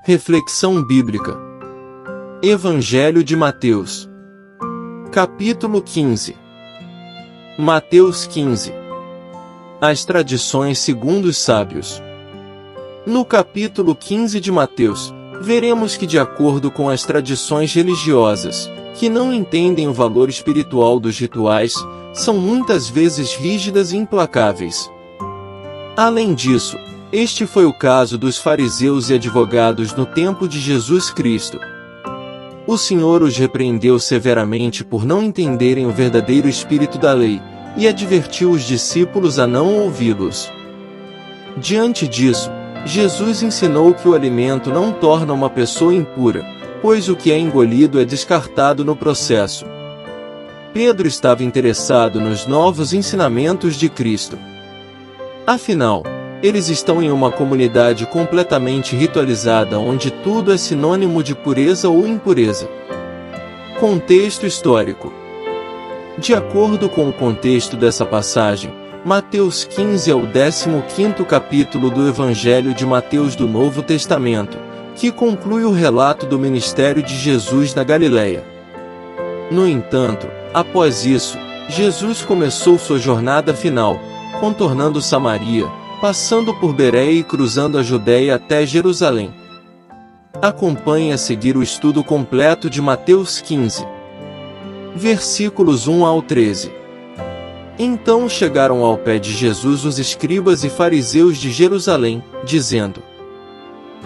Reflexão bíblica. Evangelho de Mateus. Capítulo 15. Mateus 15. As tradições segundo os sábios. No capítulo 15 de Mateus, veremos que, de acordo com as tradições religiosas, que não entendem o valor espiritual dos rituais, são muitas vezes rígidas e implacáveis. Além disso, este foi o caso dos fariseus e advogados no tempo de Jesus Cristo. O Senhor os repreendeu severamente por não entenderem o verdadeiro espírito da lei, e advertiu os discípulos a não ouvi-los. Diante disso, Jesus ensinou que o alimento não torna uma pessoa impura, pois o que é engolido é descartado no processo. Pedro estava interessado nos novos ensinamentos de Cristo. Afinal, eles estão em uma comunidade completamente ritualizada onde tudo é sinônimo de pureza ou impureza. Contexto histórico. De acordo com o contexto dessa passagem, Mateus 15 é o 15º capítulo do Evangelho de Mateus do Novo Testamento, que conclui o relato do ministério de Jesus na Galileia. No entanto, após isso, Jesus começou sua jornada final, contornando Samaria, passando por Bereia e cruzando a Judéia até Jerusalém. Acompanhe a seguir o estudo completo de Mateus 15. Versículos 1 ao 13. Então chegaram ao pé de Jesus os escribas e fariseus de Jerusalém, dizendo: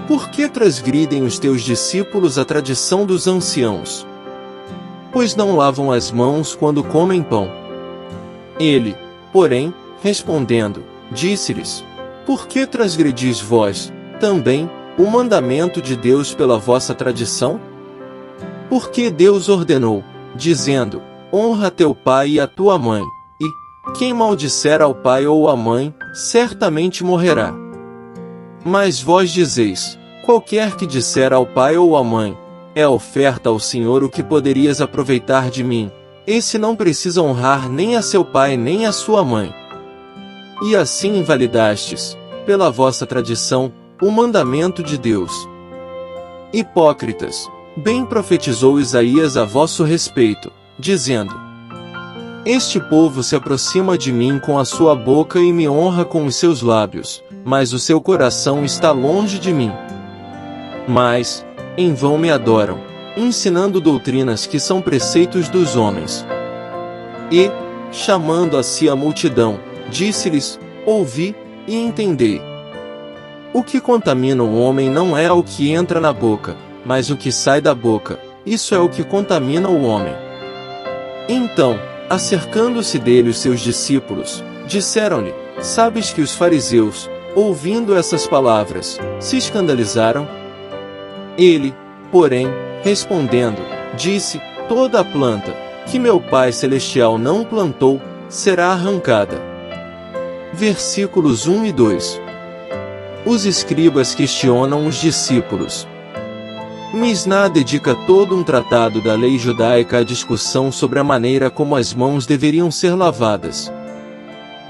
Por que transgridem os teus discípulos a tradição dos anciãos? Pois não lavam as mãos quando comem pão. Ele, porém, respondendo, disse-lhes: Por que transgredis vós, também, o mandamento de Deus pela vossa tradição? Porque Deus ordenou, dizendo: Honra teu pai e a tua mãe, e, quem maldisser ao pai ou à mãe, certamente morrerá. Mas vós dizeis: Qualquer que disser ao pai ou à mãe, é oferta ao Senhor o que poderias aproveitar de mim, esse não precisa honrar nem a seu pai nem a sua mãe. E assim invalidastes, pela vossa tradição, o mandamento de Deus. Hipócritas, bem profetizou Isaías a vosso respeito, dizendo: Este povo se aproxima de mim com a sua boca e me honra com os seus lábios, mas o seu coração está longe de mim. Mas, em vão me adoram, ensinando doutrinas que são preceitos dos homens. E, chamando a si a multidão, disse-lhes: Ouvi, e entendei. O que contamina o homem não é o que entra na boca, mas o que sai da boca, isso é o que contamina o homem. Então, acercando-se dele os seus discípulos, disseram-lhe: Sabes que os fariseus, ouvindo essas palavras, se escandalizaram? Ele, porém, respondendo, disse: Toda a planta, que meu Pai Celestial não plantou, será arrancada. Versículos 1 e 2. Os escribas questionam os discípulos. Misná dedica todo um tratado da lei judaica à discussão sobre a maneira como as mãos deveriam ser lavadas.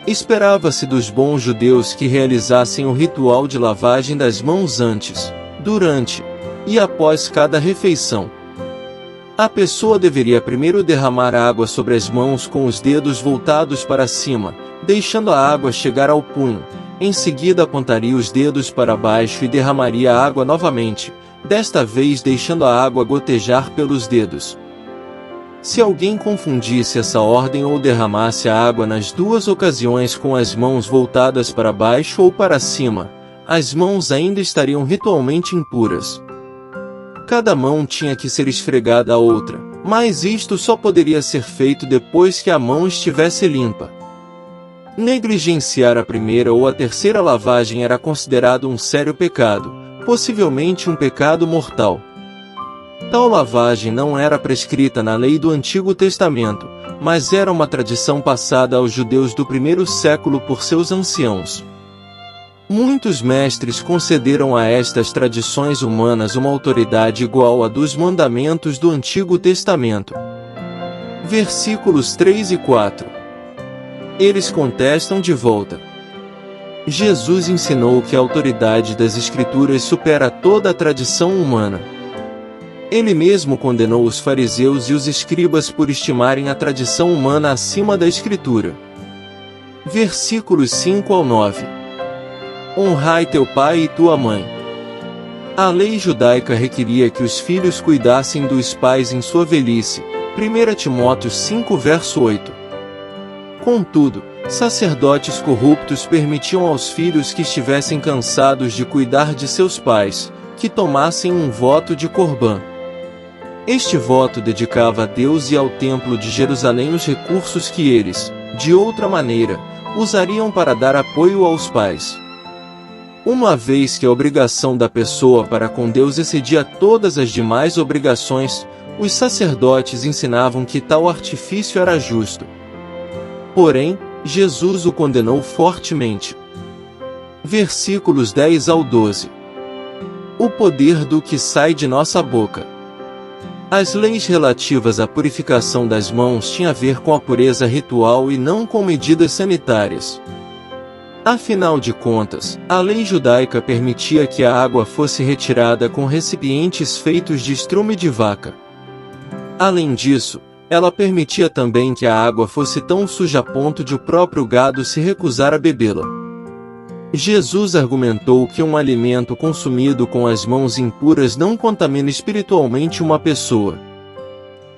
Esperava-se dos bons judeus que realizassem o ritual de lavagem das mãos antes, durante e após cada refeição. A pessoa deveria primeiro derramar água sobre as mãos com os dedos voltados para cima, deixando a água chegar ao punho. Em seguida apontaria os dedos para baixo e derramaria a água novamente, desta vez deixando a água gotejar pelos dedos. Se alguém confundisse essa ordem ou derramasse a água nas duas ocasiões com as mãos voltadas para baixo ou para cima, as mãos ainda estariam ritualmente impuras. Cada mão tinha que ser esfregada à outra, mas isto só poderia ser feito depois que a mão estivesse limpa. Negligenciar a primeira ou a terceira lavagem era considerado um sério pecado, possivelmente um pecado mortal. Tal lavagem não era prescrita na lei do Antigo Testamento, mas era uma tradição passada aos judeus do primeiro século por seus anciãos. Muitos mestres concederam a estas tradições humanas uma autoridade igual à dos mandamentos do Antigo Testamento. Versículos 3 e 4. Eles contestam de volta: Jesus ensinou que a autoridade das Escrituras supera toda a tradição humana. Ele mesmo condenou os fariseus e os escribas por estimarem a tradição humana acima da Escritura. Versículos 5 ao 9. Honrai teu pai e tua mãe. A lei judaica requeria que os filhos cuidassem dos pais em sua velhice. 1 Timóteo 5 verso 8. Contudo, sacerdotes corruptos permitiam aos filhos que estivessem cansados de cuidar de seus pais, que tomassem um voto de Corbã. Este voto dedicava a Deus e ao Templo de Jerusalém os recursos que eles, de outra maneira, usariam para dar apoio aos pais. Uma vez que a obrigação da pessoa para com Deus excedia todas as demais obrigações, os sacerdotes ensinavam que tal artifício era justo. Porém, Jesus o condenou fortemente. Versículos 10 ao 12. O poder do que sai de nossa boca. As leis relativas à purificação das mãos tinham a ver com a pureza ritual e não com medidas sanitárias. Afinal de contas, a lei judaica permitia que a água fosse retirada com recipientes feitos de estrume de vaca. Além disso, ela permitia também que a água fosse tão suja a ponto de o próprio gado se recusar a bebê-la. Jesus argumentou que um alimento consumido com as mãos impuras não contamina espiritualmente uma pessoa.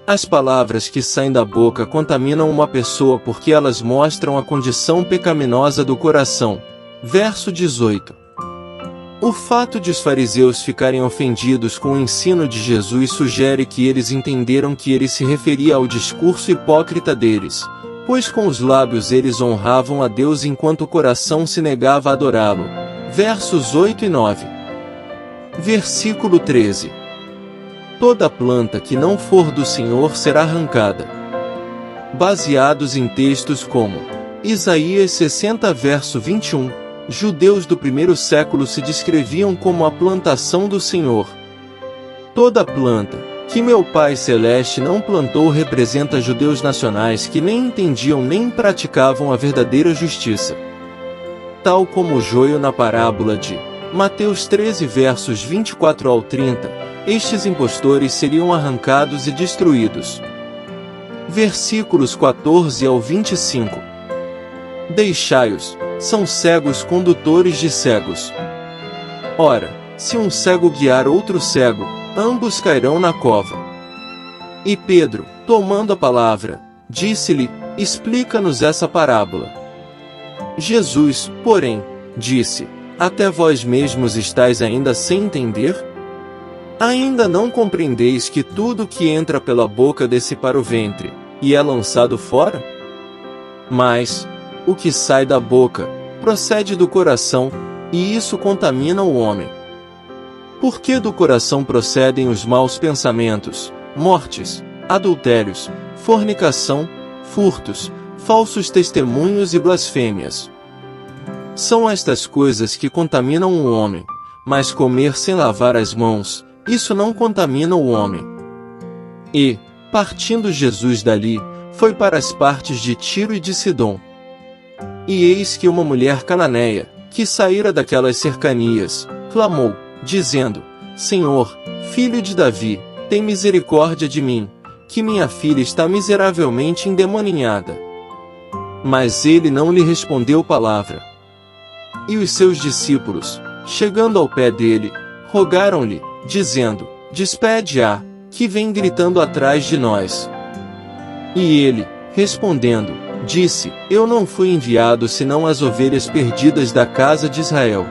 As palavras que saem da boca contaminam uma pessoa porque elas mostram a condição pecaminosa do coração. Verso 18. O fato de os fariseus ficarem ofendidos com o ensino de Jesus sugere que eles entenderam que ele se referia ao discurso hipócrita deles, pois com os lábios eles honravam a Deus enquanto o coração se negava a adorá-lo. Versos 8 e 9. Versículo 13. Toda planta que não for do Senhor será arrancada. Baseados em textos como Isaías 60 verso 21, judeus do primeiro século se descreviam como a plantação do Senhor. Toda planta que meu Pai Celeste não plantou representa judeus nacionais que nem entendiam nem praticavam a verdadeira justiça. Tal como o joio na parábola de Mateus 13 versos 24 ao 30, estes impostores seriam arrancados e destruídos. Versículos 14 ao 25. Deixai-os, são cegos condutores de cegos. Ora, se um cego guiar outro cego, ambos cairão na cova. E Pedro, tomando a palavra, disse-lhe, explica-nos essa parábola. Jesus, porém, disse, até vós mesmos estáis ainda sem entender? Ainda não compreendeis que tudo que entra pela boca desce para o ventre, e é lançado fora? Mas, o que sai da boca, procede do coração, e isso contamina o homem. Porque do coração procedem os maus pensamentos, mortes, adultérios, fornicação, furtos, falsos testemunhos e blasfêmias. São estas coisas que contaminam o homem, mas comer sem lavar as mãos, isso não contamina o homem. E, partindo Jesus dali, foi para as partes de Tiro e de Sidom. E eis que uma mulher cananeia, que saíra daquelas cercanias, clamou, dizendo, Senhor, filho de Davi, tem misericórdia de mim, que minha filha está miseravelmente endemoninhada. Mas ele não lhe respondeu palavra. E os seus discípulos, chegando ao pé dele, rogaram-lhe, dizendo, despede-a, que vem gritando atrás de nós. E ele, respondendo, disse, eu não fui enviado senão as ovelhas perdidas da casa de Israel.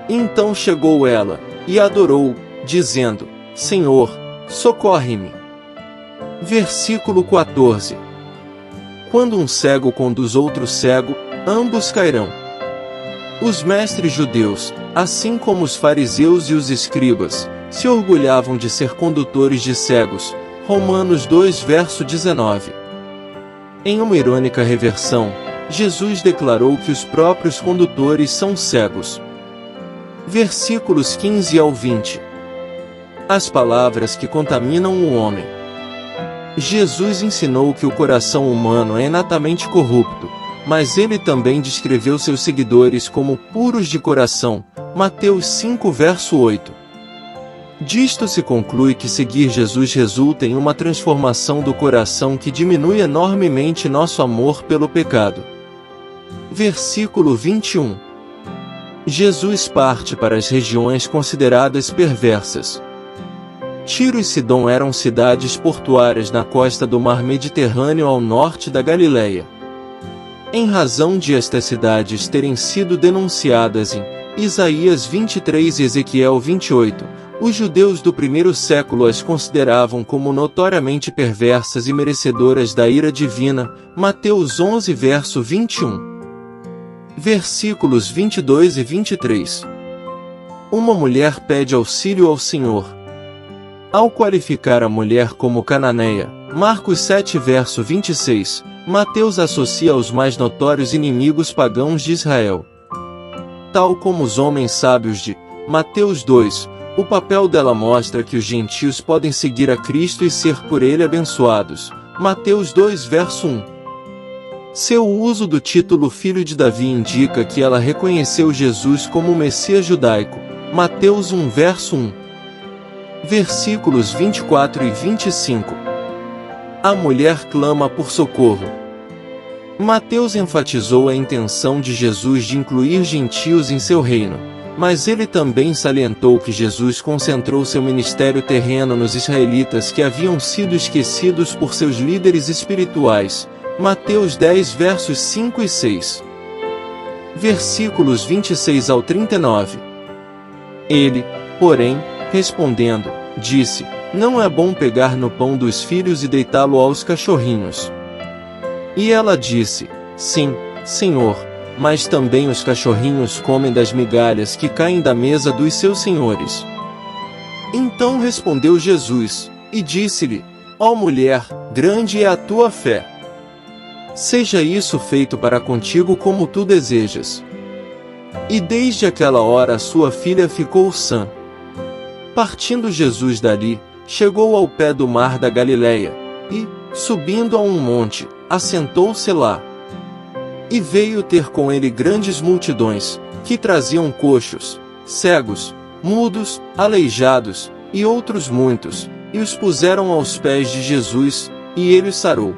Então chegou ela, e adorou, dizendo, Senhor, socorre-me. Versículo 14. Quando um cego conduz outro cego, ambos cairão. Os mestres judeus, assim como os fariseus e os escribas, se orgulhavam de ser condutores de cegos. Romanos 2 verso 19. Em uma irônica reversão, Jesus declarou que os próprios condutores são cegos. Versículos 15 ao 20. As palavras que contaminam o homem. Jesus ensinou que o coração humano é inatamente corrupto, mas ele também descreveu seus seguidores como puros de coração. Mateus 5 verso 8. Disto se conclui que seguir Jesus resulta em uma transformação do coração que diminui enormemente nosso amor pelo pecado. Versículo 21. Jesus parte para as regiões consideradas perversas. Tiro e Sidom eram cidades portuárias na costa do mar Mediterrâneo ao norte da Galileia. Em razão de estas cidades terem sido denunciadas em Isaías 23 e Ezequiel 28, os judeus do primeiro século as consideravam como notoriamente perversas e merecedoras da ira divina. Mateus 11 verso 21. Versículos 22 e 23. Uma mulher pede auxílio ao Senhor. Ao qualificar a mulher como cananeia, Marcos 7 verso 26, Mateus associa os mais notórios inimigos pagãos de Israel. Tal como os homens sábios de Mateus 2, o papel dela mostra que os gentios podem seguir a Cristo e ser por ele abençoados. Mateus 2 verso 1. Seu uso do título Filho de Davi indica que ela reconheceu Jesus como o Messias judaico. Mateus 1 verso 1. Versículos 24 e 25. A mulher clama por socorro. Mateus enfatizou a intenção de Jesus de incluir gentios em seu reino, mas ele também salientou que Jesus concentrou seu ministério terreno nos israelitas que haviam sido esquecidos por seus líderes espirituais. Mateus 10 versos 5 e 6. Versículos 26 ao 39. Ele, porém, respondendo, disse: Não é bom pegar no pão dos filhos e deitá-lo aos cachorrinhos. E ela disse: Sim, Senhor, mas também os cachorrinhos comem das migalhas que caem da mesa dos seus senhores. Então respondeu Jesus, e disse-lhe: Ó mulher, grande é a tua fé. Seja isso feito para contigo como tu desejas. E desde aquela hora sua filha ficou sã. Partindo Jesus dali, chegou ao pé do mar da Galileia, e, subindo a um monte, assentou-se lá. E veio ter com ele grandes multidões, que traziam coxos, cegos, mudos, aleijados, e outros muitos, e os puseram aos pés de Jesus, e ele os sarou.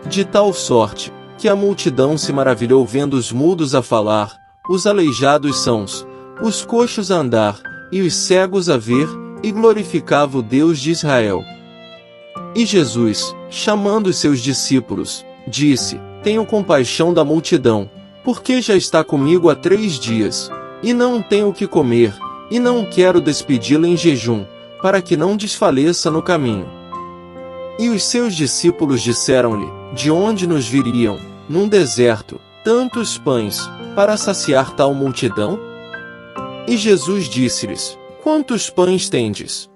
De tal sorte, que a multidão se maravilhou vendo os mudos a falar, os aleijados sãos, os coxos a andar, e os cegos a ver, e glorificava o Deus de Israel. E Jesus, chamando os seus discípulos, disse: Tenho compaixão da multidão, porque já está comigo há 3 dias, e não tenho o que comer, e não quero despedi-la em jejum, para que não desfaleça no caminho. E os seus discípulos disseram-lhe: De onde nos viriam, num deserto, tantos pães, para saciar tal multidão? E Jesus disse-lhes: Quantos pães tendes?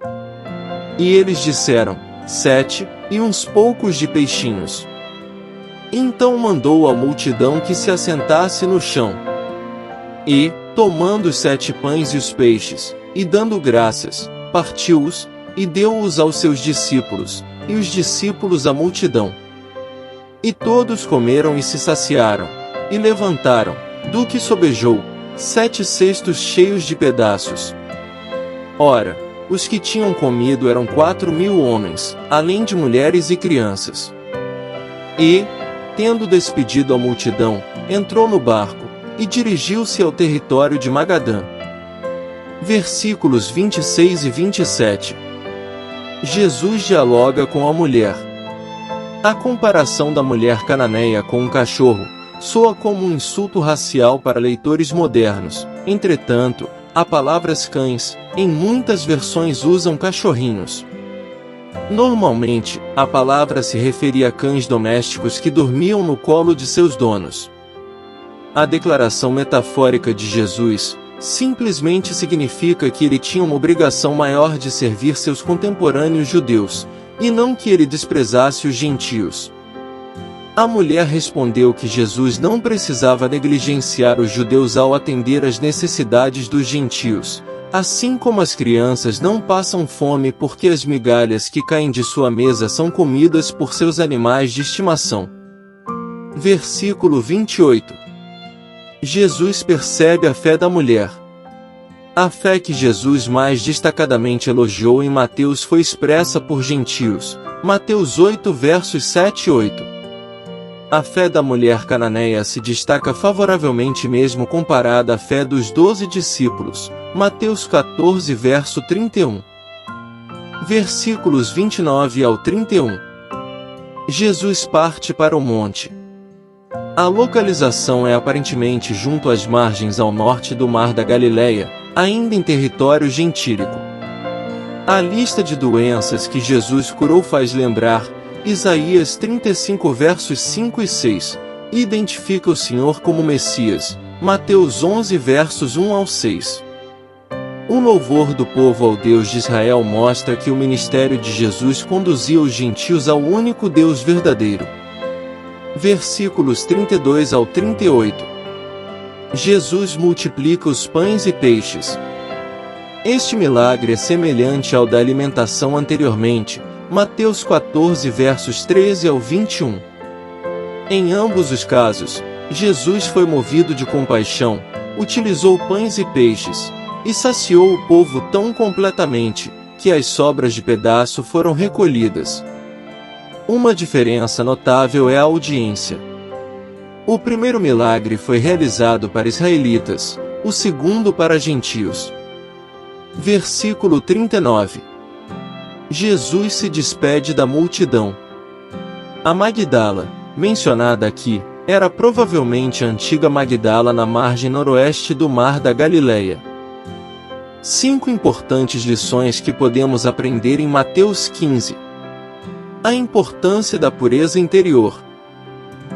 E eles disseram: 7, e uns poucos de peixinhos. Então mandou a multidão que se assentasse no chão. E, tomando os 7 pães e os peixes, e dando graças, partiu-os, e deu-os aos seus discípulos, e os discípulos à multidão. E todos comeram e se saciaram, e levantaram, do que sobejou, 7 cestos cheios de pedaços. Ora, os que tinham comido eram 4.000 homens, além de mulheres e crianças. E, tendo despedido a multidão, entrou no barco, e dirigiu-se ao território de Magadã. Versículos 26 e 27. Jesus dialoga com a mulher. A comparação da mulher cananeia com um cachorro soa como um insulto racial para leitores modernos. Entretanto, a palavra cães, em muitas versões usam cachorrinhos. Normalmente, a palavra se referia a cães domésticos que dormiam no colo de seus donos. A declaração metafórica de Jesus simplesmente significa que ele tinha uma obrigação maior de servir seus contemporâneos judeus, e não que ele desprezasse os gentios. A mulher respondeu que Jesus não precisava negligenciar os judeus ao atender às necessidades dos gentios, assim como as crianças não passam fome porque as migalhas que caem de sua mesa são comidas por seus animais de estimação. Versículo 28. Jesus percebe a fé da mulher. A fé que Jesus mais destacadamente elogiou em Mateus foi expressa por gentios. Mateus 8 versos 7 e 8. A fé da mulher cananeia se destaca favoravelmente mesmo comparada à fé dos 12 discípulos. Mateus 14 verso 31. Versículos 29 ao 31. Jesus parte para o monte. A localização é aparentemente junto às margens ao norte do Mar da Galileia, ainda em território gentílico. A lista de doenças que Jesus curou faz lembrar Isaías 35 versos 5 e 6, e identifica o Senhor como Messias, Mateus 11 versos 1 ao 6. O louvor do povo ao Deus de Israel mostra que o ministério de Jesus conduzia os gentios ao único Deus verdadeiro. Versículos 32 ao 38. Jesus multiplica os pães e peixes. Este milagre é semelhante ao da alimentação anteriormente, Mateus 14 versos 13 ao 21. Em ambos os casos, Jesus foi movido de compaixão, utilizou pães e peixes, e saciou o povo tão completamente, que as sobras de pedaço foram recolhidas. Uma diferença notável é a audiência. O primeiro milagre foi realizado para israelitas, o segundo para gentios. Versículo 39. Jesus se despede da multidão. A Magdala, mencionada aqui, era provavelmente a antiga Magdala na margem noroeste do Mar da Galileia. 5 importantes lições que podemos aprender em Mateus 15. A importância da pureza interior.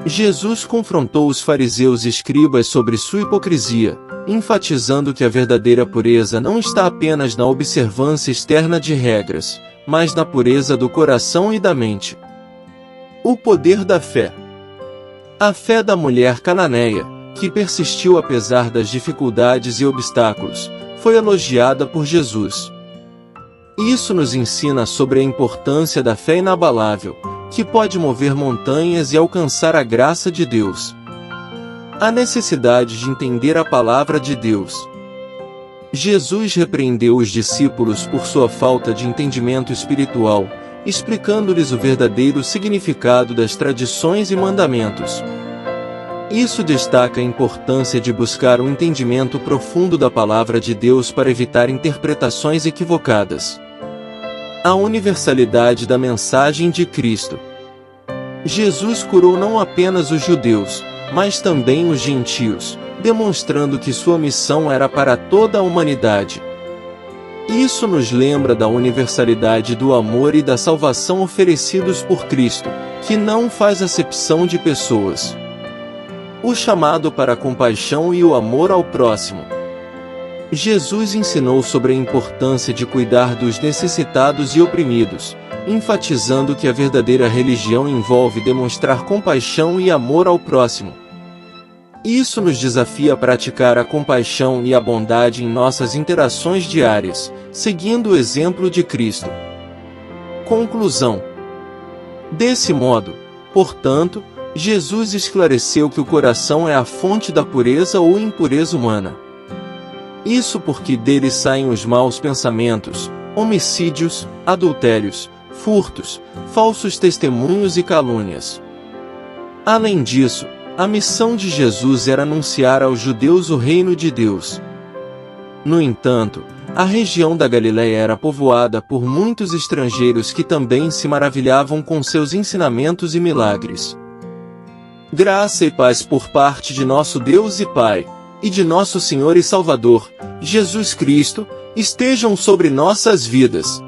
Jesus confrontou os fariseus e escribas sobre sua hipocrisia, enfatizando que a verdadeira pureza não está apenas na observância externa de regras, mas na pureza do coração e da mente. O poder da fé. A fé da mulher cananeia, que persistiu apesar das dificuldades e obstáculos, foi elogiada por Jesus. Isso nos ensina sobre a importância da fé inabalável, que pode mover montanhas e alcançar a graça de Deus. A necessidade de entender a palavra de Deus. Jesus repreendeu os discípulos por sua falta de entendimento espiritual, explicando-lhes o verdadeiro significado das tradições e mandamentos. Isso destaca a importância de buscar um entendimento profundo da palavra de Deus para evitar interpretações equivocadas. A universalidade da mensagem de Cristo. Jesus curou não apenas os judeus, mas também os gentios, demonstrando que sua missão era para toda a humanidade. Isso nos lembra da universalidade do amor e da salvação oferecidos por Cristo, que não faz acepção de pessoas. O chamado para a compaixão e o amor ao próximo. Jesus ensinou sobre a importância de cuidar dos necessitados e oprimidos, enfatizando que a verdadeira religião envolve demonstrar compaixão e amor ao próximo. Isso nos desafia a praticar a compaixão e a bondade em nossas interações diárias, seguindo o exemplo de Cristo. Conclusão. Desse modo, portanto, Jesus esclareceu que o coração é a fonte da pureza ou impureza humana. Isso porque dele saem os maus pensamentos, homicídios, adultérios, furtos, falsos testemunhos e calúnias. Além disso, a missão de Jesus era anunciar aos judeus o reino de Deus. No entanto, a região da Galileia era povoada por muitos estrangeiros que também se maravilhavam com seus ensinamentos e milagres. Graça e paz por parte de nosso Deus e Pai, e de nosso Senhor e Salvador, Jesus Cristo, estejam sobre nossas vidas.